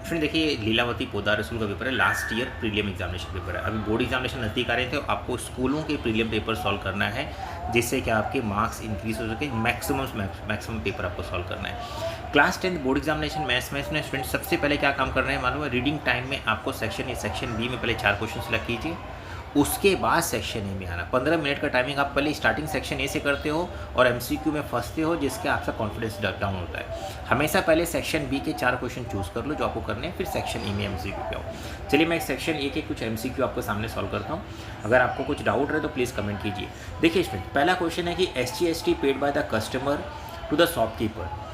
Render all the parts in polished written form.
Student देखिए, Lilavati Poddar school का paper है, last year prelim examination paper है। अभी बोर्ड एग्जामिनेशन नज़दीक आ रहे थे, तो आपको स्कूलों के प्रीलिम पेपर सॉल्व करना है, जिससे कि आपके मार्क्स इंक्रीज हो सके। मैक्सिमम पेपर आपको सॉल्व करना है। क्लास 10 बोर्ड एग्जामिनेशन मैथ्स में स्टूडेंट सबसे पहले क्या काम कर रहे हैं मालूम है? रीडिंग टाइम में आपको सेक्शन बी में पहले 4 क्वेश्चन सेलेक्ट कीजिए, उसके बाद सेक्शन ए में आना। 15 मिनट का टाइमिंग आप पहले स्टार्टिंग सेक्शन ए से करते हो और एमसीक्यू में फंसते हो, जिसके आपका कॉन्फिडेंस डाउन होता है। हमेशा पहले सेक्शन बी के 4 क्वेश्चन चूज़ कर लो जो आपको करने हैं, फिर सेक्शन ए में एमसीक्यू पे आओ। चलिए मैं सेक्शन ए के कुछ एमसीक्यू आपको सामने सॉल्व करता हूँ। अगर आपको कुछ डाउट रहे तो प्लीज़ कमेंट कीजिए। देखिए स्टूडेंट, पहला क्वेश्चन है कि SGST paid by the customer to the shopkeeper.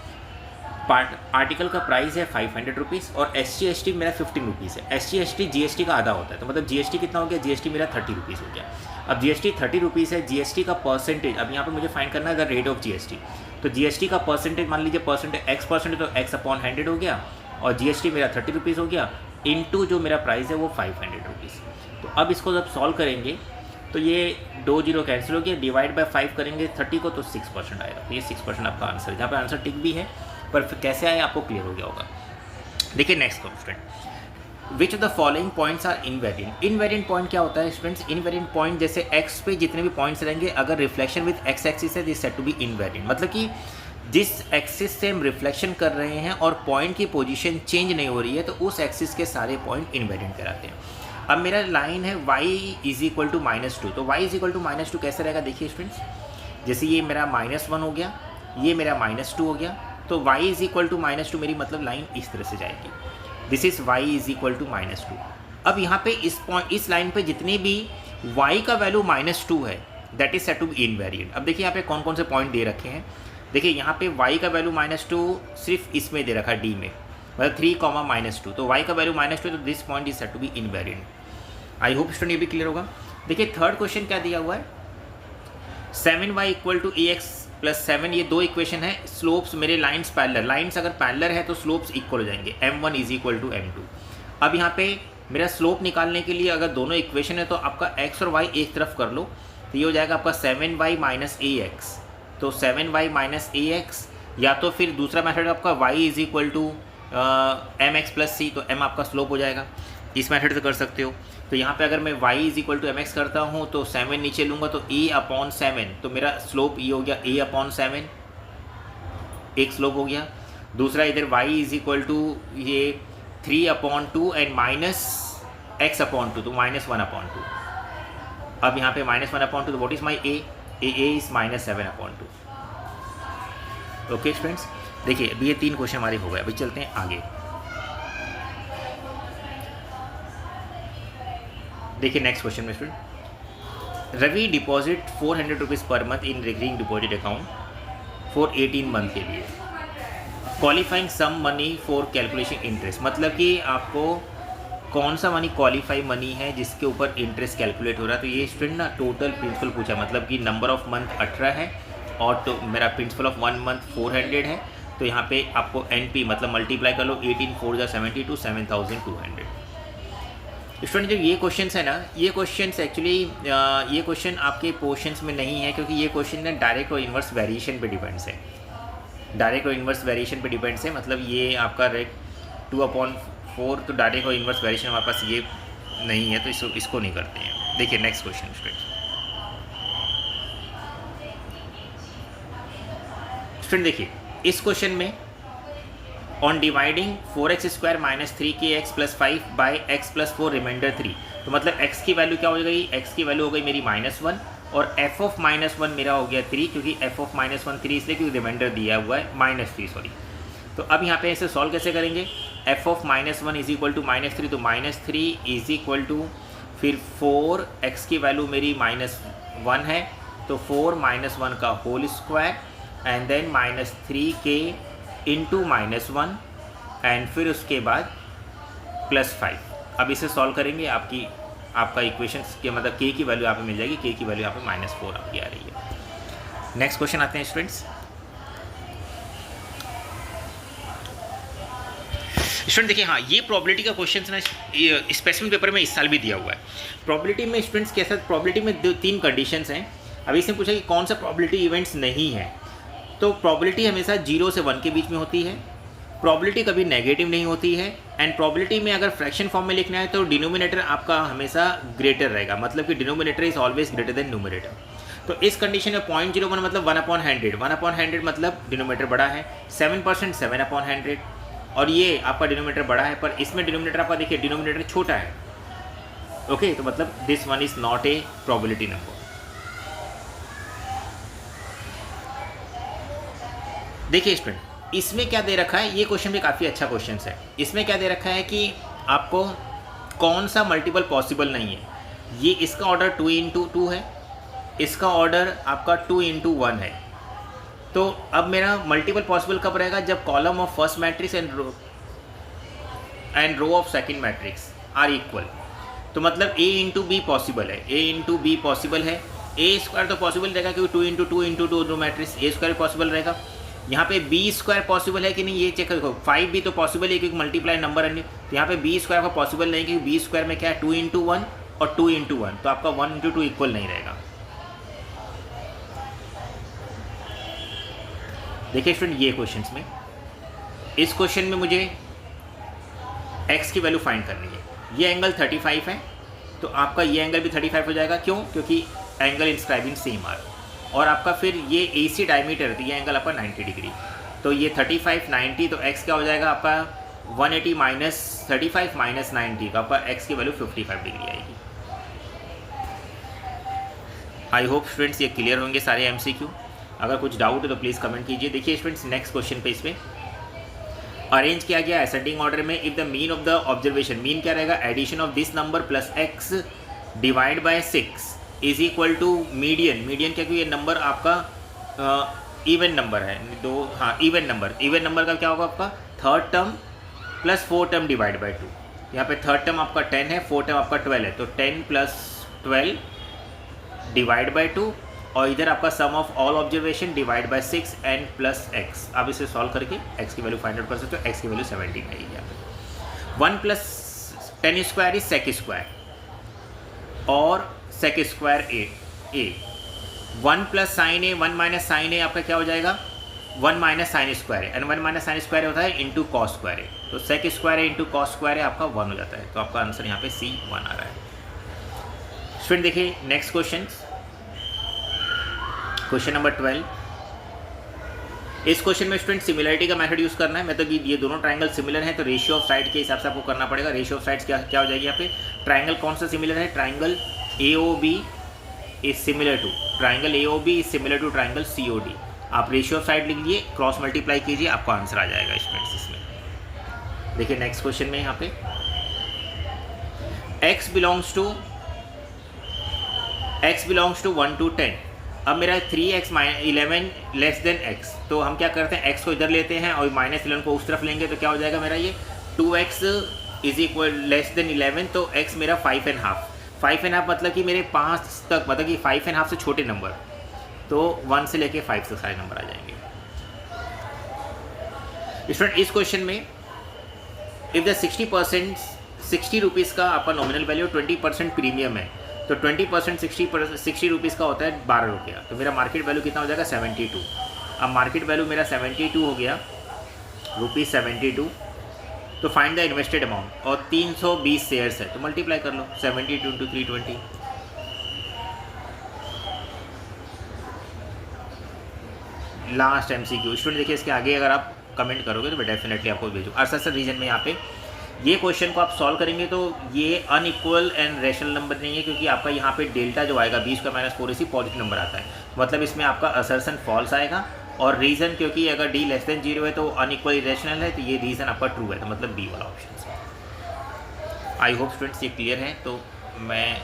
Article का प्राइस है 500 रुपीज़ और SGST मेरा 15 रुपीज़ है। SGST GST का आधा होता है, तो मतलब GST कितना हो गया? GST मेरा 30 रुपीज़ हो गया। अब GST 30 रुपीज़ है, GST का परसेंटेज अब यहाँ पे मुझे फाइंड करना है द रेट ऑफ GST। तो GST का परसेंटेज मान लीजिए X परसेंटेज, तो X/100 हो गया और GST मेरा 30 रुपीज़ हो गया, इनटू जो मेरा प्राइस है वो 500 रुपीज़। तो अब इसको जब सॉल्व करेंगे तो ये 2 जीरो कैंसिल हो गया, डिवाइड बाय 5 करेंगे 30 को, तो 6% आएगा। तो ये 6% आपका आंसर है। जहाँ पर आंसर टिक भी है, पर फिर कैसे आए आपको क्लियर हो गया होगा। देखिए next question, which of the following points are invariant. Invariant point क्या होता है स्टूडेंट्स? इनवेरिएंट पॉइंट जैसे एक्स पे जितने भी पॉइंट्स रहेंगे, अगर रिफ्लेक्शन विद एक्स एक्सिस है, this set to be invariant. मतलब कि जिस एक्सिस से हम रिफ्लेक्शन कर रहे हैं और पॉइंट की पोजीशन चेंज नहीं हो रही है, तो उस एक्सिस के सारे पॉइंट इनवेरिएंट कहलाते हैं। अब मेरा लाइन है y = -2, तो y = -2 कैसे रहेगा? देखिए स्टूडेंट्स, जैसे ये मेरा -1 हो गया, ये मेरा -2 हो गया, तो y = -2 मेरी मतलब लाइन इस तरह से जाएगी। This is y = -2। अब यहाँ पे इस लाइन पे जितने भी y का वैल्यू -2 है, that is set to be invariant. अब देखिए यहाँ पे कौन कौन से पॉइंट दे रखे हैं। देखिए यहाँ पे y का वैल्यू -2 सिर्फ इसमें दे रखा है, D में, मतलब 3, -2, तो y का वैल्यू -2, तो this point is set to be invariant. I hope student ये भी क्लियर होगा। देखिए थर्ड क्वेश्चन क्या दिया हुआ है? 7y = ax + 7, ये 2 इक्वेशन है। स्लोप्स मेरे लाइन्स पैरेलल, लाइन्स अगर पैरेलल है तो स्लोप्स इक्वल हो जाएंगे, m1 = m2। अब यहाँ पे मेरा स्लोप निकालने के लिए अगर दोनों इक्वेशन है तो आपका x और y एक तरफ कर लो, तो ये हो जाएगा आपका 7y - ax। तो 7y - ax, या तो फिर दूसरा मेथड आपका y = mx + c, तो m आपका स्लोप हो जाएगा। इस मेथड से कर सकते हो। तो यहाँ पे अगर मैं y = mx करता हूँ तो 7 नीचे लूँगा तो a/7, तो मेरा स्लोप ये हो गया a/7, एक स्लोप हो गया। दूसरा इधर y = ये 3/2 एंड -x/2, तो -1/2। अब यहाँ पे -1/2, तो what is my a is -7/2। Okay students, देखिए अभी ये 3 क्वेश्चन हमारे हो गए। अभी चलते हैं आगे। देखिए नेक्स्ट क्वेश्चन में student, Ravi deposit 400 rupees per month in recurring deposit account for 18 month के लिए, qualifying sum money for calculation interest. मतलब कि आपको कौन सा मनी क्वालिफाई मनी है जिसके ऊपर इंटरेस्ट कैलकुलेट हो रहा है। तो ये स्टूडेंट ना टोटल प्रिंसिपल पूछा, मतलब कि नंबर ऑफ मंथ 18 है और तो मेरा प्रिंसिपल ऑफ 1 मंथ 400 है। तो यहाँ पे आपको NP मतलब मल्टीप्लाई कर लो, 18 4 जा 72, 7200। स्टूडेंट जो ये क्वेश्चन है ना, ये क्वेश्चन एक्चुअली ये क्वेश्चन आपके पोर्शंस में नहीं है, क्योंकि ये क्वेश्चन ना डायरेक्ट और इन्वर्स वेरिएशन पे डिपेंड्स है। डायरेक्ट और इन्वर्स वेरिएशन पे डिपेंड्स है, मतलब ये आपका रेट 2/4, तो डायरेक्ट और इन्वर्स वेरिएशन हमारे पास ये नहीं है, तो इसको नहीं करते हैं। देखिए नेक्स्ट क्वेश्चन स्टूडेंट, देखिए इस क्वेश्चन में on dividing 4x² - 3kx + 5 by x + 4 remainder 3, तो मतलब x की वैल्यू क्या हो गई? x की वैल्यू हो गई मेरी -1 और f of -1 मेरा हो गया 3, क्योंकि f of -1 3 इसलिए क्योंकि रिमाइंडर दिया हुआ है -3, सॉरी। तो अब यहाँ पे इसे सॉल्व कैसे करेंगे? f of -1 = -3, तो -3 = फिर 4, x की वैल्यू मेरी -1 है, तो 4 - 1 का whole square and then -3k into -1 and फिर उसके बाद +5। अब इसे सॉल्व करेंगे, आपका इक्वेशन के मतलब k की वैल्यू यहाँ पे मिल जाएगी, k की वैल्यू यहाँ पे -4 आपकी आ रही है। नेक्स्ट क्वेश्चन आते हैं स्टूडेंट्स। स्टूडेंट देखिए, हाँ ये प्रोबेबिलिटी का क्वेश्चन ना स्पेसिफिक पेपर में इस साल भी दिया हुआ है। प्रोबेबिलिटी में स्टूडेंट्स कैसा, प्रोबेबिलिटी में 3 कंडीशंस हैं। अभी इसने पूछा कि कौन सा प्रोबेबिलिटी इवेंट्स नहीं है, तो प्रोबेबिलिटी हमेशा 0 से 1 के बीच में होती है, प्रोबेबिलिटी कभी नेगेटिव नहीं होती है, एंड प्रोबेबिलिटी में अगर फ्रैक्शन फॉर्म में लिखना है तो डिनोमिनेटर आपका हमेशा ग्रेटर रहेगा, मतलब कि denominator is always greater than numerator. तो इस कंडीशन में 0.01 मतलब 1/100, 1/100 मतलब डिनोमिनेटर बड़ा है, 7% 7/100, और ये आपका डिनोमिनेटर बड़ा है, पर इसमें डिनोमिनेटर आपका देखिए डिनोमिनेटर छोटा है। ओके, तो मतलब this one is not a probability number. देखिए स्टूडेंट, इसमें क्या दे रखा है, ये क्वेश्चन भी काफ़ी अच्छा क्वेश्चन है। इसमें क्या दे रखा है कि आपको कौन सा मल्टीपल पॉसिबल नहीं है। ये इसका ऑर्डर 2 × 2 है, इसका ऑर्डर आपका 2 × 1 है। तो अब मेरा मल्टीपल पॉसिबल कब रहेगा, जब column of first matrix and row of second matrix are equal. तो मतलब a × b पॉसिबल है, a × b पॉसिबल है, a² तो पॉसिबल रहेगा क्योंकि 2 × 2 × 2 दो मैट्रिक्स, a² पॉसिबल रहेगा। यहाँ पे b² पॉसिबल है कि नहीं ये चेक करो, 5 भी तो पॉसिबल है क्योंकि मल्टीप्लाई नंबर है। तो यहाँ पे b² का पॉसिबल नहीं क्योंकि b² में क्या है 2 × 1 और 2 × 1, तो आपका 1 × 2 इक्वल नहीं रहेगा। देखिए स्टूडेंट, ये क्वेश्चंस में, इस क्वेश्चन में मुझे x की वैल्यू फाइंड करनी है। ये एंगल 35 है, तो आपका ये एंगल भी 35 हो जाएगा। क्यों? क्योंकि एंगल इंस्क्राइबिंग सेम आर, और आपका फिर ये AC डायमीटर, तो ये एंगल आपका 90 डिग्री। तो ये 35 90, तो x क्या हो जाएगा आपका 180 माइनस 35 माइनस 90, तो आपका x की वैल्यू 55 डिग्री आएगी। आई होप स्टूडेंट्स ये क्लियर होंगे सारे MCQ। अगर कुछ डाउट है तो प्लीज़ कमेंट कीजिए। देखिए स्टूडेंट्स, नेक्स्ट क्वेश्चन पे इसमें अरेंज किया गया असेंडिंग ऑर्डर में। If the mean of the observation, mean क्या रहेगा, addition of this number plus x divide by 6 is equal to median. Median क्या, क्योंकि ये नंबर आपका इवन नंबर है, दो, हाँ इवन नंबर का क्या होगा आपका 3rd term plus 4 term divide by 2। यहाँ पे 3rd टर्म आपका 10 है, 4 टर्म आपका 12 है, तो 10 + 12 डिवाइड बाय 2, और इधर आपका sum of all observation divide by 6 and plus x। आप इसे सॉल्व करके x की वैल्यू फाइंड आउट कर सकते हो। x की वैल्यू 17 आएगी यहाँ पे। 1 + 10² इज sec², और sec² a। 1 + sin a, 1 - sin a आपका क्या हो जाएगा 1 - sin², एंड 1 - sin² होता है इंटू cos²। तो sec² इंटू cos² आपका 1 हो जाता है। तो आपका आंसर यहाँ पे C1 आ रहा है। स्टूडेंट देखिए नेक्स्ट क्वेश्चन नंबर 12। इस क्वेश्चन में स्टूडेंट सिमिलरिटी का मेथड यूज़ करना है। मतलब कि ये दोनों ट्रायंगल सिमिलर हैं, तो रेशियो ऑफ साइड के हिसाब से आपको करना पड़ेगा। रेशियो ऑफ साइड्स क्या हो जाएगी यहाँ पे, ट्रायंगल कौन सा सिमिलर है, triangle AOB is similar to triangle COD। आप रेशियो ऑफ साइड लिख लीजिए, क्रॉस मल्टीप्लाई कीजिए, आपको आंसर आ जाएगा स्टूडेंट्स इसमें। देखिए नेक्स्ट क्वेश्चन में यहाँ पे x बिलोंग्स टू 1 to 10। अब मेरा 3x - 11 लेस देन x, तो हम क्या करते हैं x को इधर लेते हैं और -11 को उस तरफ लेंगे, तो क्या हो जाएगा मेरा ये 2x is equal less than 11, तो x मेरा 5.5। 5.5 मतलब कि मेरे 5 तक, मतलब कि 5.5 से छोटे नंबर, तो 1 से लेके 5 तक सारे नंबर आ जाएंगे। स्टूडेंट इस क्वेश्चन में इफ द 60 रुपीज़ का आपका नॉमिनल वैल्यू 20% प्रीमियम है, तो 20% 60 रुपीज़ का होता है 12 रुपया, तो मेरा मार्केट वैल्यू कितना हो जाएगा 72। अब मार्केट वैल्यू मेरा 72 हो गया, ₹72। तो फाइंड द इन्वेस्टेड अमाउंट, और 320 शेयर्स है, तो मल्टीप्लाई कर लो 72 × 320। Last MCQ। स्टूडेंट देखिए इसके आगे अगर आप कमेंट करोगे तो मैं डेफिनेटली आपको भेजूँ। अर्सर रीजन में यहाँ पे ये क्वेश्चन को आप सॉल्व करेंगे तो ये अनइक्वल एंड रेशनल नंबर नहीं है, क्योंकि आपका यहाँ पे डेल्टा जो आएगा 20² - 4 इसी पॉजिटिव नंबर आता है, मतलब इसमें आपका असर्सन फॉल्स आएगा। और रीज़न क्योंकि अगर d लेस देन 0 है तो अनइक्वल इरेशनल है, तो ये रीज़न आपका ट्रू है, तो मतलब B वाला ऑप्शन है। आई होप स्टूडेंट्स ये क्लियर है। तो मैं